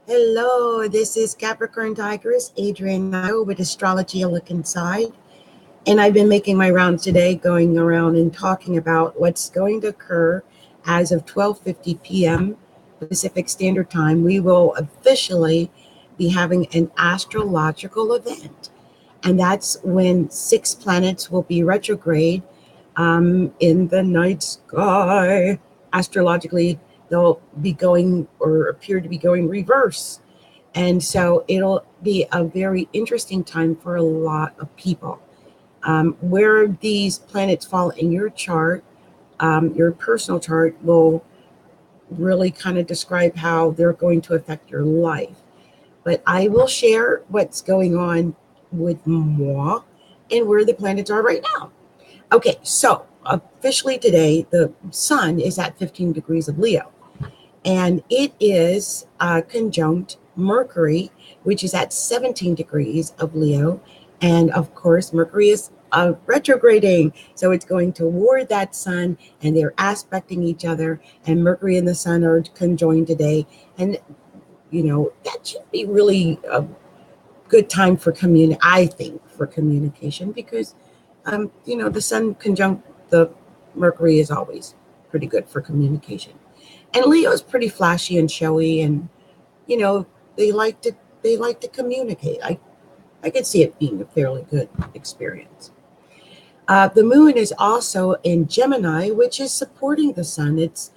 Hello, this is Capricorntigress, Adrian Nio with Astrology, a look inside. And I've been making my rounds today, going around and talking about what's going to occur as of 12:50 p.m. Pacific Standard Time. We will officially be having an astrological event. And that's when 6 planets will be retrograde in the night sky. Astrologically, they'll be going or appear to be going reverse. And so it'll be a very interesting time for a lot of people. Where these planets fall in your chart, your personal chart, will really kind of describe how they're going to affect your life. But I will share what's going on with moi and where the planets are right now. Okay, so officially today, the sun is at 15 degrees of Leo, and it is conjunct Mercury, which is at 17 degrees of Leo. And of course, Mercury is retrograding, so it's going toward that sun, and they're aspecting each other. And Mercury and the sun are conjoined today, and that should be really a good time for I think for communication, because the sun conjunct the Mercury is always pretty good for communication. And Leo is pretty flashy and showy, and you know they like to communicate. I could see it being a fairly good experience. The moon is also in Gemini, which is supporting the sun. It's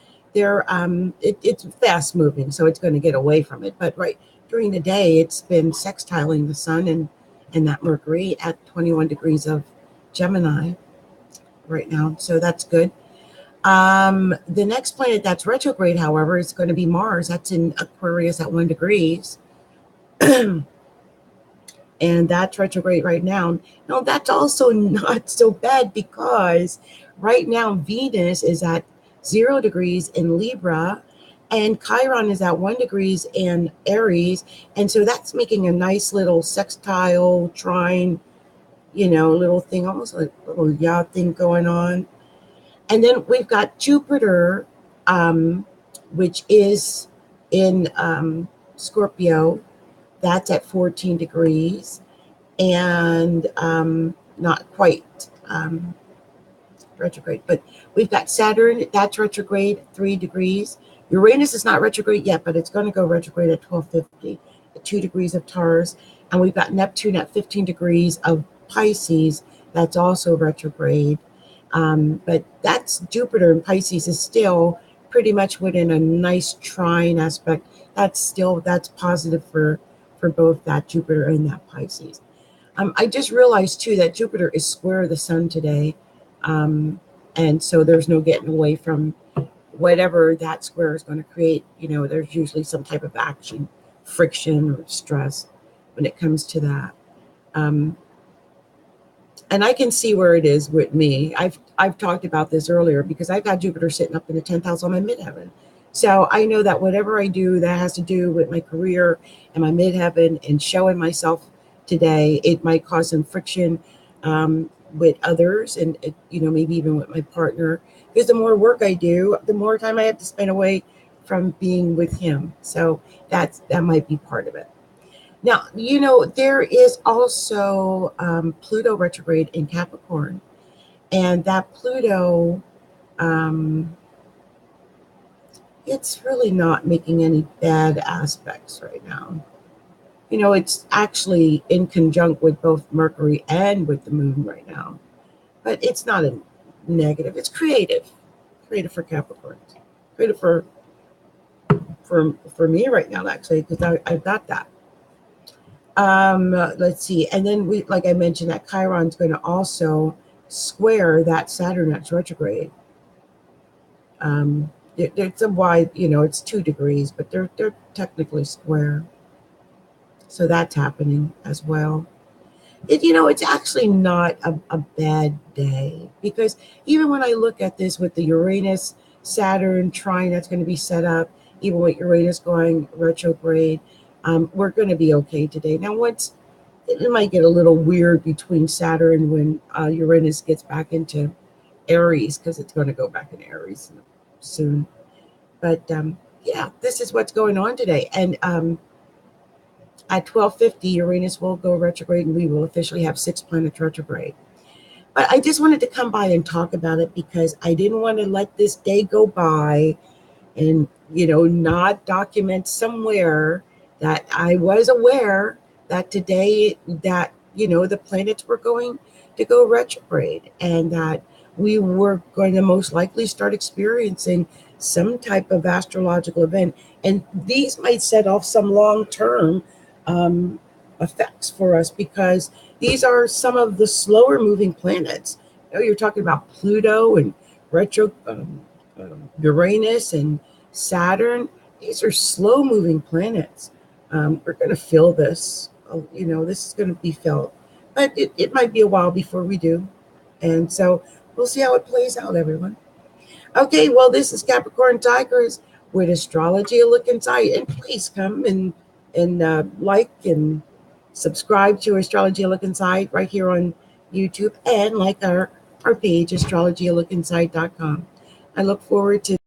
fast moving, so it's going to get away from it. But right during the day, it's been sextiling the sun and that Mercury at 21 degrees of Gemini right now, so that's good. The next planet that's retrograde, however, is going to be Mars. That's in Aquarius at 1 degrees. And that's retrograde right now. No, that's also not so bad, because right now Venus is at 0 degrees in Libra, and Chiron is at 1 degrees in Aries. And so that's making a nice little sextile trine, little thing, almost like a little yacht thing going on. And then we've got Jupiter, which is in Scorpio. That's at 14 degrees, and not quite retrograde. But we've got Saturn, that's retrograde, 3 degrees. Uranus is not retrograde yet, but it's going to go retrograde at 12:50, at 2 degrees of Taurus. And we've got Neptune at 15 degrees of Pisces. That's also retrograde. But that's Jupiter in Pisces is still pretty much within a nice trine aspect. That's positive for both that Jupiter and that Pisces. I just realized too that Jupiter is square the sun today, and so there's no getting away from whatever that square is going to create. There's usually some type of action, friction, or stress when it comes to that. Um, and I can see where it is with me. I've talked about this earlier, because I've got Jupiter sitting up in the 10th house on my midheaven. So I know that whatever I do that has to do with my career and my midheaven and showing myself today, it might cause some friction with others, and maybe even with my partner. Because the more work I do, the more time I have to spend away from being with him. So that might be part of it. Now, there is also Pluto retrograde in Capricorn, and that Pluto, um, it's really not making any bad aspects right now. It's actually in conjunct with both Mercury and with the moon right now, but it's not a negative. It's creative for Capricorn, creative for me right now, actually, because I've got that. Let's see. And then like I mentioned, that Chiron's going to also square that Saturn that's retrograde. It's a wide, it's 2 degrees, but they're technically square. So that's happening as well. It's actually not a bad day, because even when I look at this with the Uranus Saturn trine that's going to be set up, even with Uranus going retrograde, we're going to be okay today. Now, it might get a little weird between Saturn when Uranus gets back into Aries, because it's going to go back in Aries soon. But yeah, this is what's going on today. And At 12:50, Uranus will go retrograde, and we will officially have 6 planets retrograde. But I just wanted to come by and talk about it because I didn't want to let this day go by and, not document somewhere that I was aware that today that, the planets were going to go retrograde, and that we were going to most likely start experiencing some type of astrological event. And these might set off some long-term effects for us, because these are some of the slower moving planets. You're talking about Pluto and retro Uranus and Saturn. These are slow moving planets. We're going to feel this. This is going to be felt, but it might be a while before we do. And so we'll see how it plays out, everyone. Okay, well, this is Capricorntigress with Astrology a Look Inside. And please come and like and subscribe to Astrology a Look Inside right here on YouTube, and like our page, astrologyalookinside.com. I look forward to